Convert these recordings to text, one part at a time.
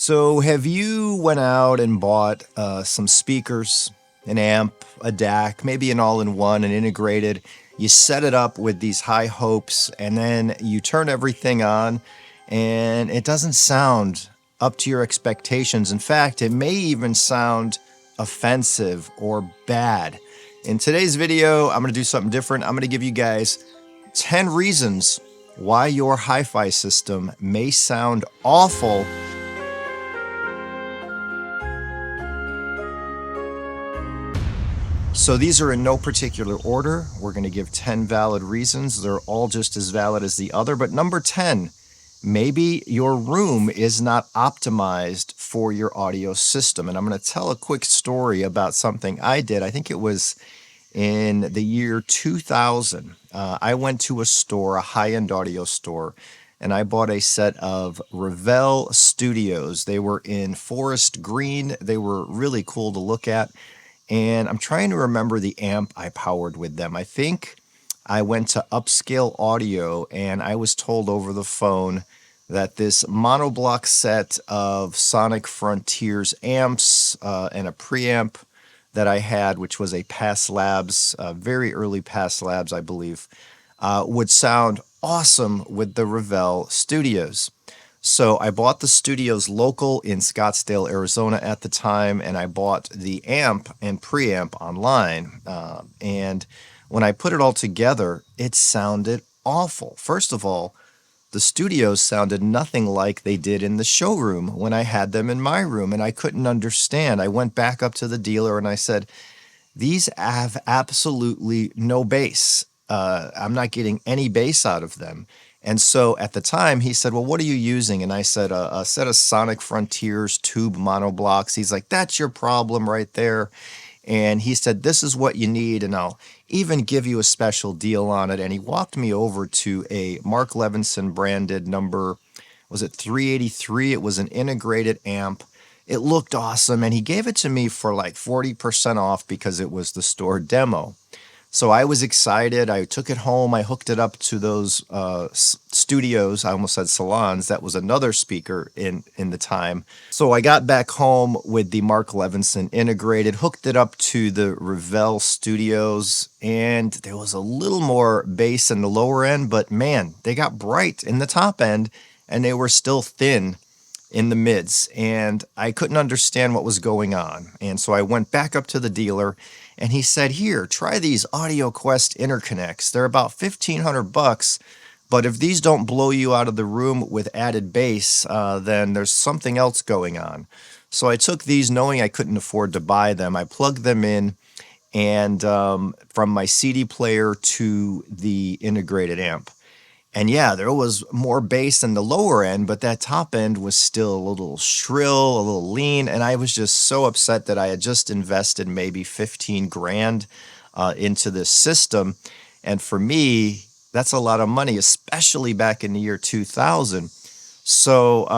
So, have you went out and bought some speakers, an amp, a DAC, maybe an all-in-one, and integrated? You set it up with these high hopes, and then you turn everything on, and it doesn't sound up to your expectations. In fact, it may even sound offensive or bad. In today's video, I'm going to do something different. I'm going to give you guys 10 reasons why your hi-fi system may sound awful. So these are in no particular order. We're going to give 10 valid reasons. They're all just as valid as the other. But number 10, maybe your room is not optimized for your audio system. And I'm going to tell a quick story about something I did. I think it was in the year 2000. I went to a store, a high-end audio store, and I bought a set of Revell Studios. They were in forest green. They were really cool to look at. And I'm trying to remember the amp I powered with them. I think I went to Upscale Audio and I was told over the phone that this monoblock set of Sonic Frontiers amps and a preamp that I had, which was a Pass Labs, very early Pass Labs, I believe, would sound awesome with the Revell Studios. So I bought the studios local in Scottsdale, Arizona at the time, and I bought the amp and preamp online. And when I put it all together, it sounded awful. First of all, the studios sounded nothing like they did in the showroom when I had them in my room, and I couldn't understand. I went back up to the dealer and I said, these have absolutely no bass. I'm not getting any bass out of them. And so at the time, he said, well, what are you using? And I said, a set of Sonic Frontiers tube monoblocks. He's like, that's your problem right there. And he said, this is what you need, and I'll even give you a special deal on it. And he walked me over to a Mark Levinson branded number, was it 383? It was an integrated amp. It looked awesome, and he gave it to me for like 40% off because it was the store demo. So I was excited. I took it home. I hooked it up to those studios. I almost said salons. That was another speaker in the time. So I got back home with the Mark Levinson integrated, hooked it up to the Revell Studios, and there was a little more bass in the lower end, but man, they got bright in the top end, and they were still thin in the mids, and I couldn't understand what was going on. And so I went back up to the dealer, and he said, here, try these AudioQuest interconnects. They're about $1,500, but if these don't blow you out of the room with added bass, then there's something else going on. So I took these knowing I couldn't afford to buy them. I plugged them in, and from my CD player to the integrated amp. And yeah, there was more bass in the lower end, but that top end was still a little shrill, a little lean. And I was just so upset that I had just invested maybe 15 grand into this system. And for me, that's a lot of money, especially back in the year 2000. So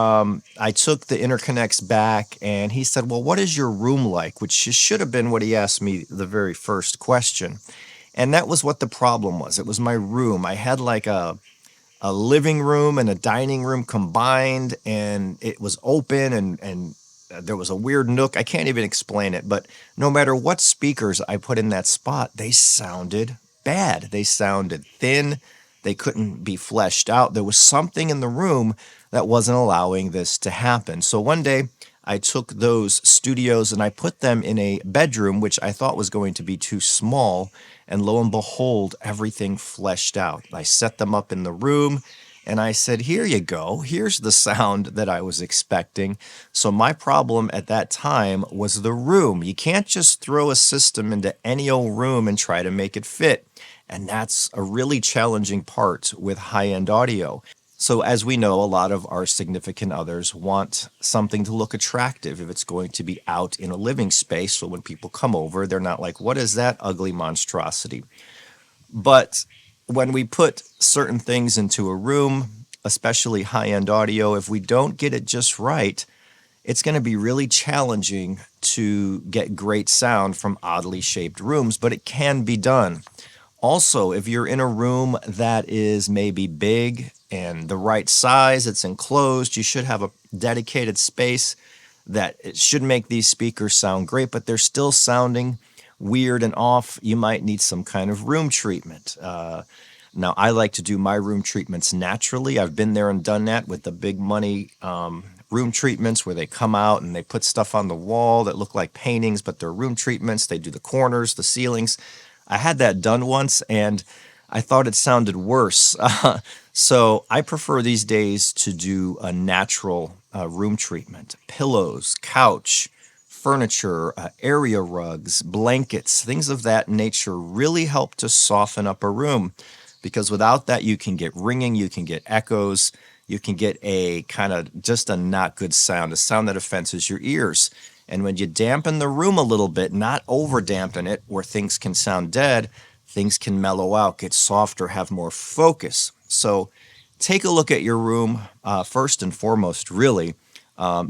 I took the interconnects back, and he said, well, what is your room like? Which should have been what he asked me the very first question. And that was what the problem was. It was my room. I had like a living room and a dining room combined, and it was open, and there was a weird nook. I can't even explain it, but no matter what speakers I put in that spot, they sounded bad. They sounded thin. They couldn't be fleshed out. There was something in the room that wasn't allowing this to happen. So one day I took those studios and I put them in a bedroom, which I thought was going to be too small. And lo and behold, everything fleshed out. I set them up in the room and I said, here you go. Here's the sound that I was expecting. So my problem at that time was the room. You can't just throw a system into any old room and try to make it fit. And that's a really challenging part with high-end audio. So as we know, a lot of our significant others want something to look attractive if it's going to be out in a living space. So when people come over, they're not like, what is that ugly monstrosity? But when we put certain things into a room, especially high-end audio, if we don't get it just right, it's going to be really challenging to get great sound from oddly shaped rooms, but it can be done. Also, if you're in a room that is maybe big and the right size, it's enclosed, you should have a dedicated space that it should make these speakers sound great, but they're still sounding weird and off. You might need some kind of room treatment. Now, I like to do my room treatments naturally. I've been there and done that with the big money room treatments where they come out and they put stuff on the wall that look like paintings, but they're room treatments. They do the corners, the ceilings. I had that done once and I thought it sounded worse. So I prefer these days to do a natural room treatment. Pillows, couch, furniture, area rugs, blankets, things of that nature really help to soften up a room because without that, you can get ringing, you can get echoes, you can get a kind of just a not good sound, a sound that offenses your ears. And when you dampen the room a little bit, not over dampen it where things can sound dead, things can mellow out, get softer, have more focus. So take a look at your room first and foremost, really,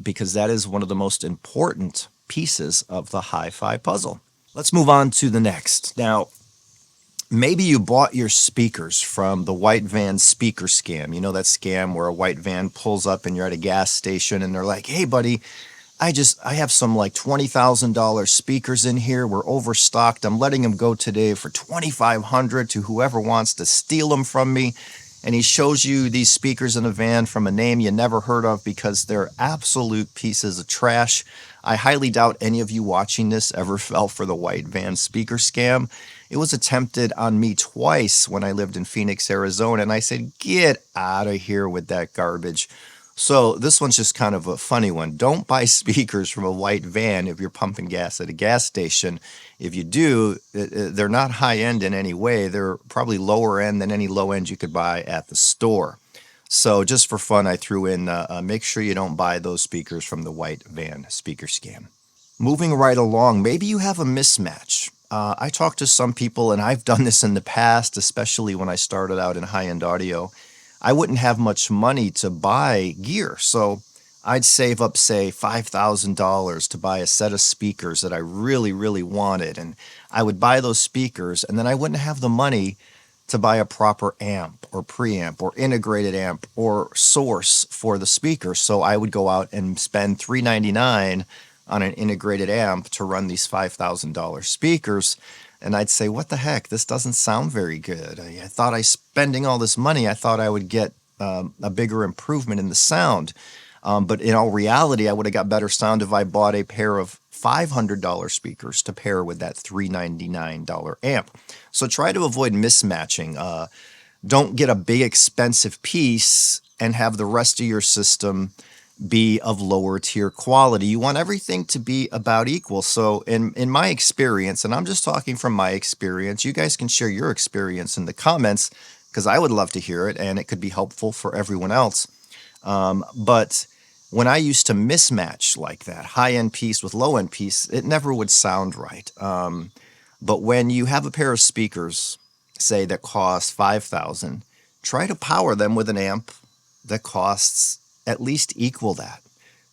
because that is one of the most important pieces of the hi-fi puzzle. Let's move on to the next. Now, maybe you bought your speakers from the white van speaker scam. You know that scam where a white van pulls up and you're at a gas station and they're like, "Hey, buddy, I have some like $20,000 speakers in here. We're overstocked. I'm letting them go today for 2,500 to whoever wants to steal them from me." And he shows you these speakers in a van from a name you never heard of because they're absolute pieces of trash. I highly doubt any of you watching this ever fell for the white van speaker scam. It was attempted on me twice when I lived in Phoenix, Arizona, and I said, "Get out of here with that garbage." So this one's just kind of a funny one. Don't buy speakers from a white van if you're pumping gas at a gas station. If you do, they're not high end in any way. They're probably lower end than any low end you could buy at the store. So just for fun, I threw in make sure you don't buy those speakers from the white van speaker scam. Moving right along, maybe you have a mismatch. I talked to some people, and I've done this in the past, especially when I started out in high-end audio. I wouldn't have much money to buy gear, so I'd save up, say, $5,000 to buy a set of speakers that I really, really wanted, and I would buy those speakers, and then I wouldn't have the money to buy a proper amp or preamp or integrated amp or source for the speaker. So I would go out and spend $399 on an integrated amp to run these $5,000 speakers. And I'd say, what the heck? This doesn't sound very good. I thought spending all this money, I thought I would get a bigger improvement in the sound. But in all reality, I would have got better sound if I bought a pair of $500 speakers to pair with that $399 amp. So try to avoid mismatching. Don't get a big expensive piece and have the rest of your system be of lower tier quality. You want everything to be about equal. So in my experience, and I'm just talking from my experience, you guys can share your experience in the comments because I would love to hear it and it could be helpful for everyone else. But when I used to mismatch like that, high-end piece with low-end piece, it never would sound right. But when you have a pair of speakers, say that cost $5,000, try to power them with an amp that costs at least equal that.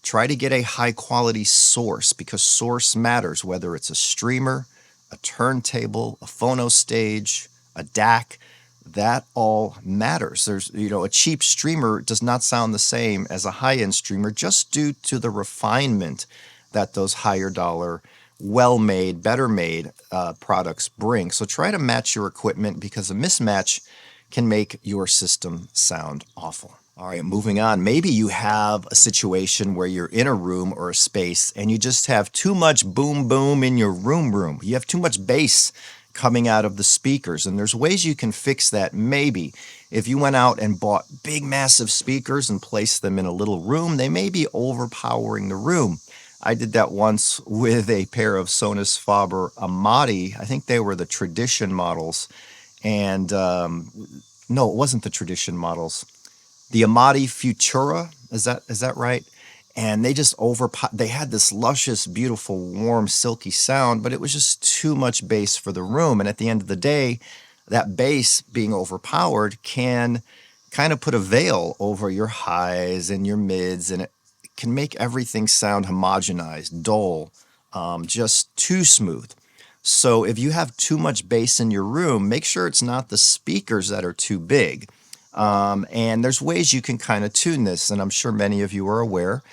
Try to get a high-quality source because source matters, whether it's a streamer, a turntable, a phono stage, a DAC. That all matters. A cheap streamer does not sound the same as a high-end streamer just due to the refinement that those higher dollar, well-made, better-made products bring. So try to match your equipment because a mismatch can make your system sound awful. All right, moving on. Maybe you have a situation where you're in a room or a space and you just have too much boom boom in your room. You have too much bass coming out of the speakers, and there's ways you can fix that. Maybe if you went out and bought big massive speakers and placed them in a little room, they may be overpowering the room. I did that once with a pair of Sonus Faber Amati. I think they were the Tradition models, and no, it wasn't the Tradition models. The Amati Futura, is that right? And they just they had this luscious, beautiful, warm, silky sound, but it was just too much bass for the room. And at the end of the day, that bass being overpowered can kind of put a veil over your highs and your mids, and it can make everything sound homogenized, dull, just too smooth. So if you have too much bass in your room, make sure it's not the speakers that are too big. And there's ways you can kind of tune this, and I'm sure many of you are aware.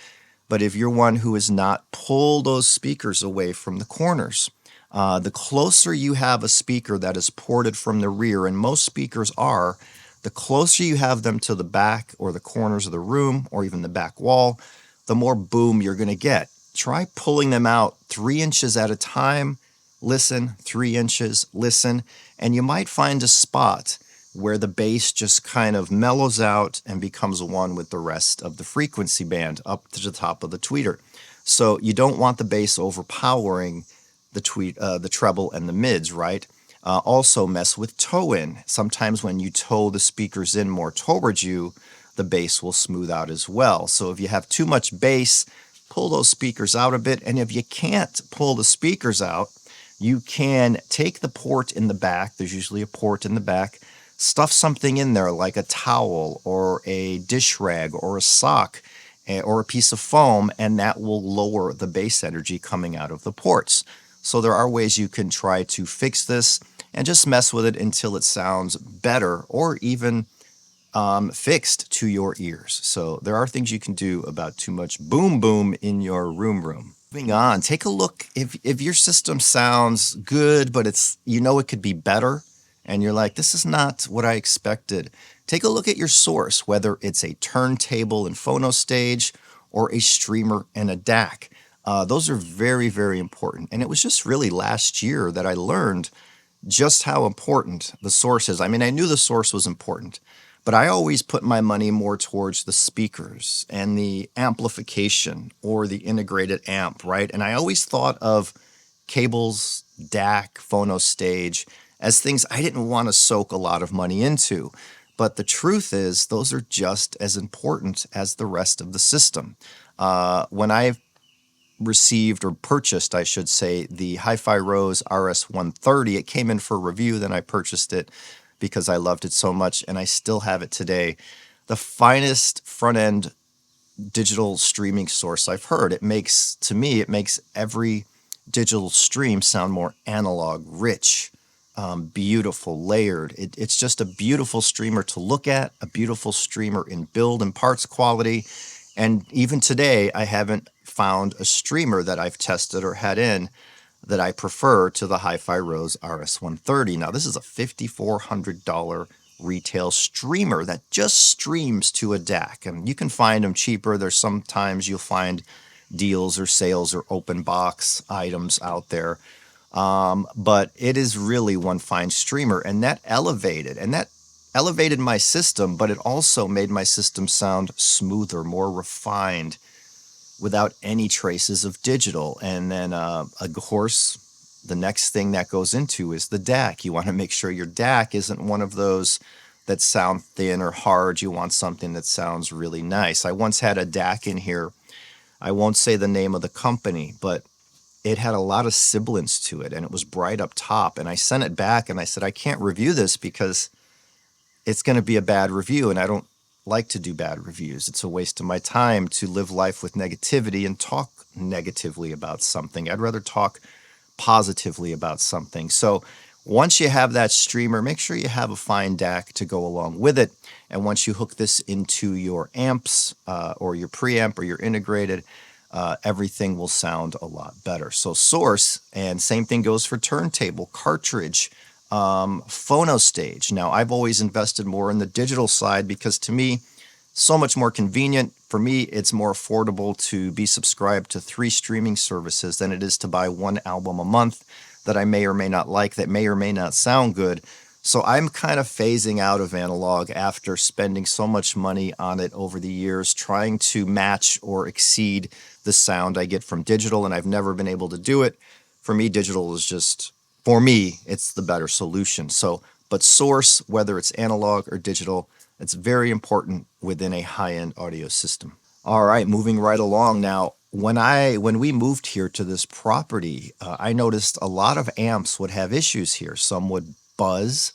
But if you're one who is not, pull those speakers away from the corners. The closer you have a speaker that is ported from the rear, and most speakers are, the closer you have them to the back or the corners of the room or even the back wall, the more boom you're going to get. Try pulling them out 3 inches at a time. Listen, 3 inches, listen, and you might find a spot where the bass just kind of mellows out and becomes one with the rest of the frequency band up to the top of the tweeter. So you don't want the bass overpowering the treble and the mids, right? Also mess with toe in. Sometimes when you toe the speakers in more towards you, the bass will smooth out as well. So if you have too much bass, pull those speakers out a bit. And if you can't pull the speakers out, you can take the port in the back. There's usually a port in the back. Stuff something in there like a towel or a dish rag or a sock or a piece of foam, and that will lower the bass energy coming out of the ports. So there are ways you can try to fix this and just mess with it until it sounds better or even fixed to your ears. So there are things you can do about too much boom boom in your room. Moving on, take a look if your system sounds good, but it could be better, and you're like, this is not what I expected. Take a look at your source, whether it's a turntable and phono stage or a streamer and a DAC. Those are very, very important. And it was just really last year that I learned just how important the source is. I mean, I knew the source was important, but I always put my money more towards the speakers and the amplification or the integrated amp, right? And I always thought of cables, DAC, phono stage as things I didn't want to soak a lot of money into. But the truth is, those are just as important as the rest of the system. When I received or purchased, I should say, the HiFi Rose RS130. It came in for review, then I purchased it because I loved it so much, and I still have it today. The finest front-end digital streaming source I've heard. To me, it makes every digital stream sound more analog, rich, beautiful, layered. It's just a beautiful streamer to look at, a beautiful streamer in build and parts quality. And even today, I haven't found a streamer that I've tested or had in that I prefer to the HiFi Rose RS130. Now, this is a $5,400 retail streamer that just streams to a DAC. And you can find them cheaper. There's sometimes you'll find deals or sales or open box items out there. But it is really one fine streamer, and that elevated my system, but it also made my system sound smoother, more refined, without any traces of digital. And then, of course, the next thing that goes into is the DAC. You want to make sure your DAC isn't one of those that sound thin or hard. You want something that sounds really nice. I once had a DAC in here. I won't say the name of the company, but it had a lot of sibilance to it, and it was bright up top. And I sent it back, and I said, I can't review this because it's going to be a bad review, and I don't like to do bad reviews. It's a waste of my time to live life with negativity and talk negatively about something. I'd rather talk positively about something. So once you have that streamer, make sure you have a fine DAC to go along with it. And once you hook this into your amps or your preamp or your integrated, everything will sound a lot better. So source, and same thing goes for turntable, cartridge, phono stage. Now, I've always invested more in the digital side because to me, so much more convenient. For me, it's more affordable to be subscribed to 3 streaming services than it is to buy 1 album a month that I may or may not like, that may or may not sound good. So I'm kind of phasing out of analog after spending so much money on it over the years, trying to match or exceed the sound I get from digital, and I've never been able to do it. For me, digital is just, for me, it's the better solution. So, but source, whether it's analog or digital, it's very important within a high-end audio system. All right, moving right along now. When we moved here to this property, I noticed a lot of amps would have issues here. Some would buzz,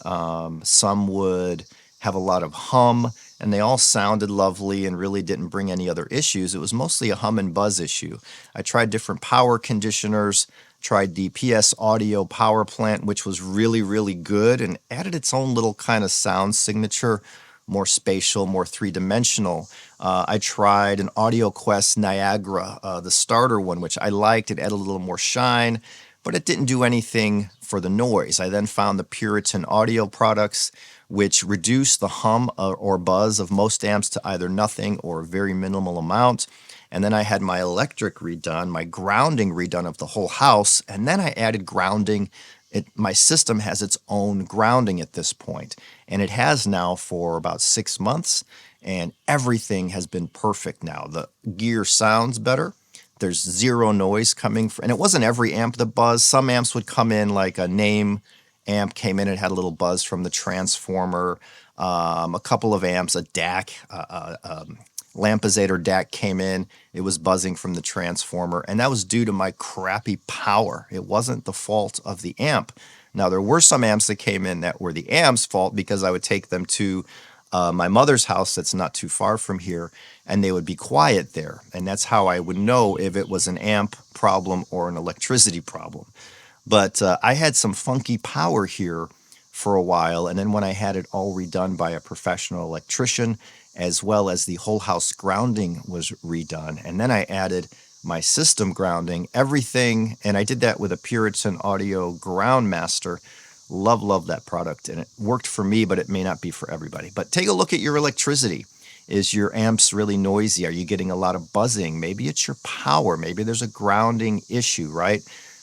some would have a lot of hum, and they all sounded lovely and really didn't bring any other issues. It was mostly a hum and buzz issue. I tried different power conditioners. Tried the PS Audio power plant, which was really, really good and added its own little kind of sound signature, more spatial, more three-dimensional. I tried an Audio Quest Niagara, the starter one, which I liked. It added a little more shine, but it didn't do anything for the noise. I then found the Puritan Audio products, which reduce the hum or buzz of most amps to either nothing or a very minimal amount. And then I had my electric redone, my grounding redone of the whole house, and then I added grounding. My system has its own grounding at this point, and it has now for about 6 months, and everything has been perfect now. The gear sounds better. There's zero noise coming from, and it wasn't every amp that buzzed. Some amps would come in, like a name amp came in and had a little buzz from the transformer. A couple of amps, a DAC, Lampezator DAC came in. It was buzzing from the transformer, and that was due to my crappy power. It wasn't the fault of the amp. Now, there were some amps that came in that were the amp's fault, because I would take them to my mother's house that's not too far from here, and they would be quiet there. And that's how I would know if it was an amp problem or an electricity problem. But I had some funky power here for a while, and then when I had it all redone by a professional electrician, as well as the whole house grounding was redone, and then I added my system grounding, everything, and I did that with a Puritan Audio Ground Master. Love that product, and it worked for me, but it may not be for everybody. But take a look at your electricity. Is your amps really noisy? Are you getting a lot of buzzing? Maybe it's your power. Maybe there's a grounding issue, right?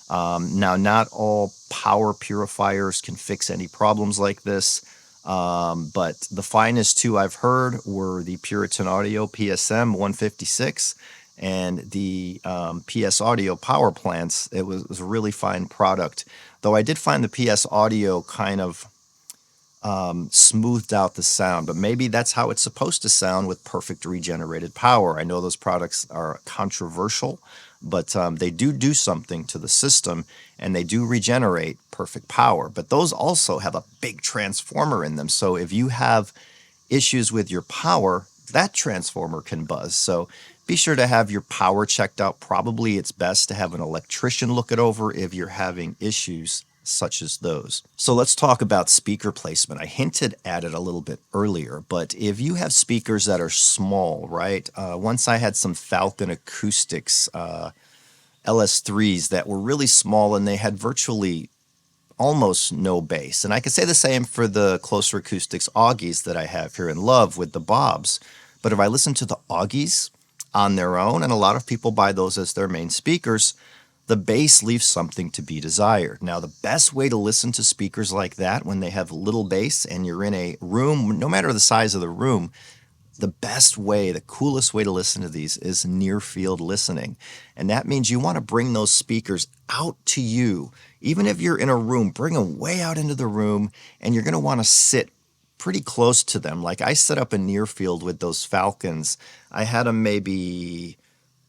Now, not all power purifiers can fix any problems like this, but the finest two I've heard were the Puritan Audio PSM 156 and the PS Audio power plants. It was a really fine product, though I did find the PS Audio kind of smoothed out the sound, but maybe that's how it's supposed to sound with perfect regenerated power. I know those products are controversial, but they do something to the system, and they do regenerate perfect power. But those also have a big transformer in them, so if you have issues with your power, that transformer can buzz. So be sure to have your power checked out. Probably it's best to have an electrician look it over if you're having issues such as those. So let's talk about speaker placement. I hinted at it a little bit earlier, but if you have speakers that are small, right? Once I had some Falcon acoustics LS3s that were really small, and they had virtually almost no bass. And I could say the same for the Closer Acoustics Augies that I have here in Love with the Bobs. But if I listen to the Augies on their own, and a lot of people buy those as their main speakers, the bass leaves something to be desired. Now, the best way to listen to speakers like that when they have little bass and you're in a room, no matter the size of the room, the best way, the coolest way to listen to these is near-field listening. And that means you want to bring those speakers out to you. Even if you're in a room, bring them way out into the room, and you're going to want to sit pretty close to them. Like I set up a near-field with those Falcons. I had them maybe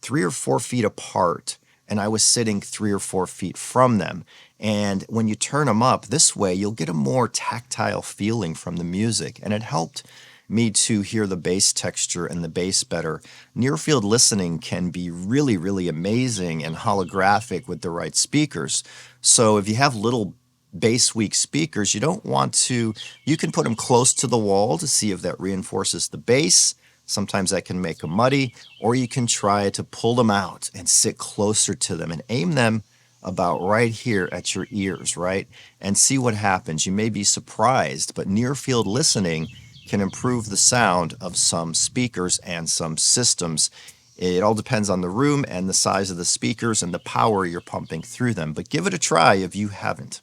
3 or 4 feet apart, and I was sitting 3 or 4 feet from them. And when you turn them up this way, you'll get a more tactile feeling from the music. And it helped me to hear the bass texture and the bass better. Near-field listening can be really, really amazing and holographic with the right speakers. So if you have little bass weak speakers, you don't want to, you can put them close to the wall to see if that reinforces the bass. Sometimes that can make them muddy, or you can try to pull them out and sit closer to them and aim them about right here at your ears, right? And see what happens. You may be surprised, but near-field listening can improve the sound of some speakers and some systems. It all depends on the room and the size of the speakers and the power you're pumping through them, but give it a try if you haven't.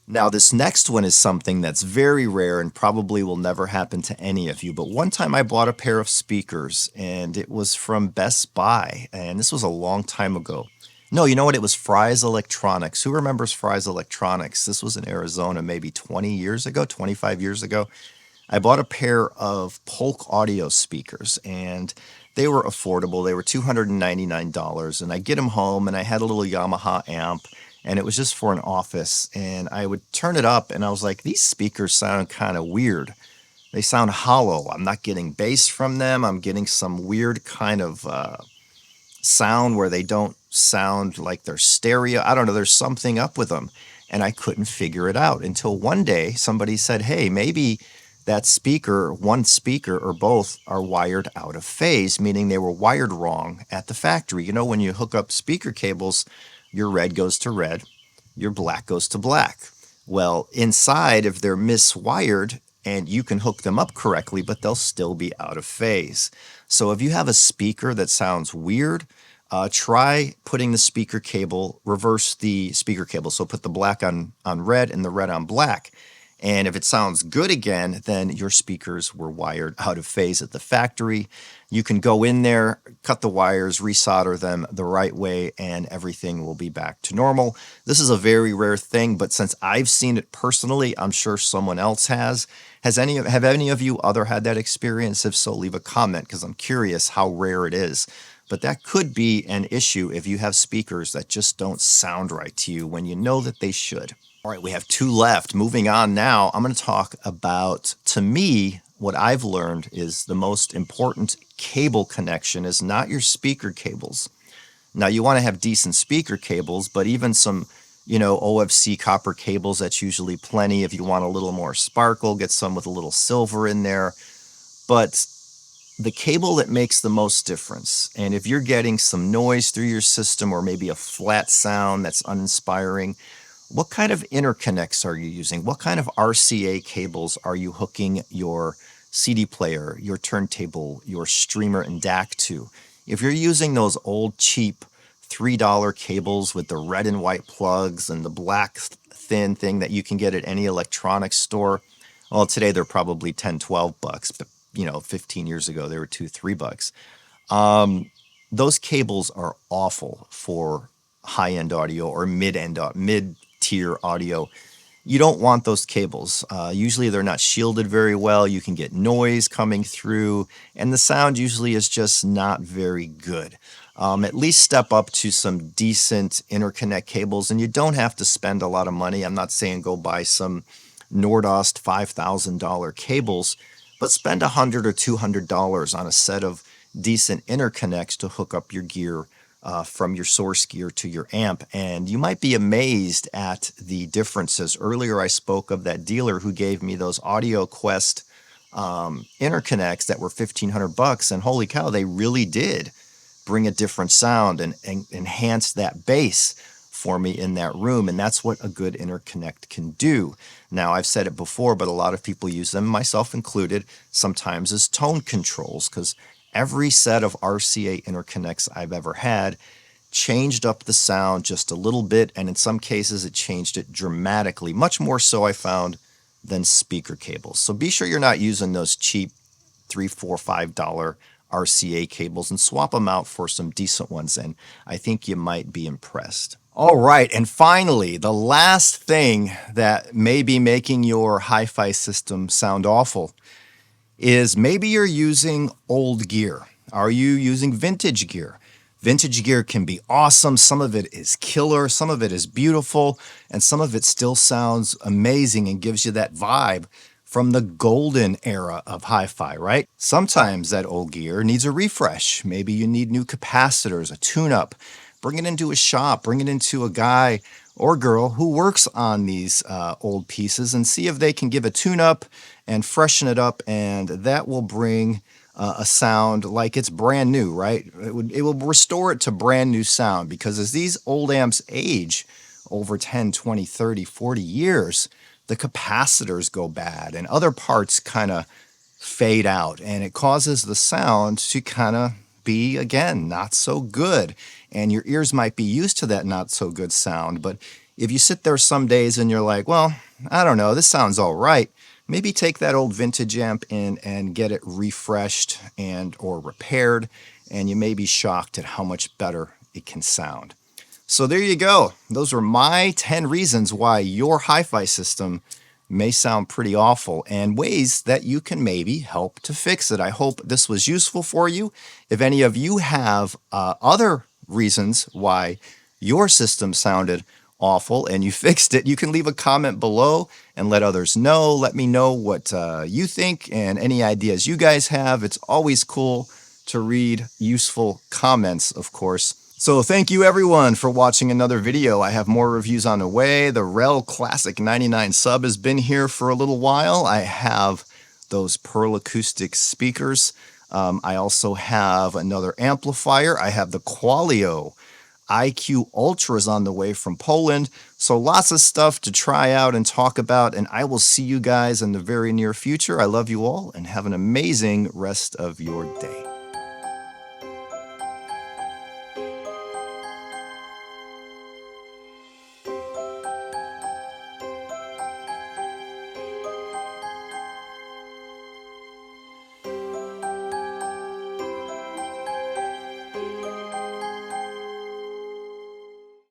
Now, this next one is something that's very rare and probably will never happen to any of you, but one time I bought a pair of speakers, and it was from Best Buy, and this was a long time ago. No, you know what? It was Fry's Electronics. Who remembers Fry's Electronics? This was in Arizona maybe 20 years ago, 25 years ago. I bought a pair of Polk audio speakers, and they were affordable. They were $299, and I get them home, and I had a little Yamaha amp, and it was just for an office, and I would turn it up, and I was like, these speakers sound kind of weird. They sound hollow. I'm not getting bass from them. I'm getting some weird kind of sound where they don't sound like they're stereo. I don't know, there's something up with them. And I couldn't figure it out until one day somebody said, hey, maybe that speaker, one speaker or both, are wired out of phase, meaning they were wired wrong at the factory. You know, when you hook up speaker cables, your red goes to red, your black goes to black. Well, inside, if they're miswired, and you can hook them up correctly, but they'll still be out of phase. So if you have a speaker that sounds weird, try putting the speaker cable, reverse the speaker cable. So put the black on red and the red on black. And if it sounds good again, then your speakers were wired out of phase at the factory. You can go in there, cut the wires, resolder them the right way, and everything will be back to normal. This is a very rare thing, but since I've seen it personally, I'm sure someone else has. Have any of you other had that experience? If so, leave a comment because I'm curious how rare it is. But that could be an issue if you have speakers that just don't sound right to you when you know that they should. All right, we have 2 left. Moving on now, I'm going to talk about, to me, what I've learned is the most important cable connection is not your speaker cables. Now, you want to have decent speaker cables, but even some, OFC copper cables, that's usually plenty. If you want a little more sparkle, get some with a little silver in there. But the cable that makes the most difference, and if you're getting some noise through your system or maybe a flat sound that's uninspiring, what kind of interconnects are you using? What kind of RCA cables are you hooking your CD player, your turntable, your streamer, and DAC to? If you're using those old cheap $3 cables with the red and white plugs and the black thin thing that you can get at any electronics store, well, today they're probably 10, 12 bucks, but 15 years ago they were $2, $3. Those cables are awful for high-end audio or mid-tier audio. You don't want those cables. Usually they're not shielded very well. You can get noise coming through, and the sound usually is just not very good. At least step up to some decent interconnect cables, and you don't have to spend a lot of money. I'm not saying go buy some Nordost $5,000 cables, but spend $100 or $200 on a set of decent interconnects to hook up your gear from your source gear to your amp, and you might be amazed at the differences. Earlier I spoke of that dealer who gave me those Audio Quest interconnects that were $1,500, and holy cow, they really did bring a different sound and enhance that bass for me in that room, and that's what a good interconnect can do. Now, I've said it before, but a lot of people use them, myself included, sometimes as tone controls, because every set of RCA interconnects I've ever had changed up the sound just a little bit, and in some cases it changed it dramatically, much more so I found than speaker cables. So be sure you're not using those cheap $3, $4, $5 RCA cables and swap them out for some decent ones, and I think you might be impressed. All right, and finally, the last thing that may be making your HiFi system sound awful is maybe you're using old gear. Are you using vintage gear? Vintage gear can be awesome. Some of it is killer, some of it is beautiful, and some of it still sounds amazing and gives you that vibe from the golden era of hi-fi, right? Sometimes that old gear needs a refresh. Maybe you need new capacitors, a tune-up. Bring it into a shop, bring it into a guy or girl who works on these old pieces and see if they can give a tune-up and freshen it up, and that will bring a sound like it's brand new, right? It will restore it to brand new sound, because as these old amps age over 10, 20, 30, 40 years, the capacitors go bad and other parts kind of fade out, and it causes the sound to kind of be, again, not so good. And your ears might be used to that not so good sound, but if you sit there some days and you're like, well, I don't know, this sounds all right, maybe take that old vintage amp in and get it refreshed and or repaired, and you may be shocked at how much better it can sound. So there you go. Those are my 10 reasons why your hi-fi system may sound pretty awful, and ways that you can maybe help to fix it. I hope this was useful for you. If any of you have other reasons why your system sounded awful and you fixed it, you can leave a comment below and let others know. Let me know what you think and any ideas you guys have. It's always cool to read useful comments, of course. So thank you everyone for watching another video. I have more reviews on the way. The Rel Classic 99 sub has been here for a little while. I have those Pearl Acoustic speakers. I also have another amplifier. I have the Qualio IQ Ultras on the way from Poland. So lots of stuff to try out and talk about, and I will see you guys in the very near future. I love you all and have an amazing rest of your day.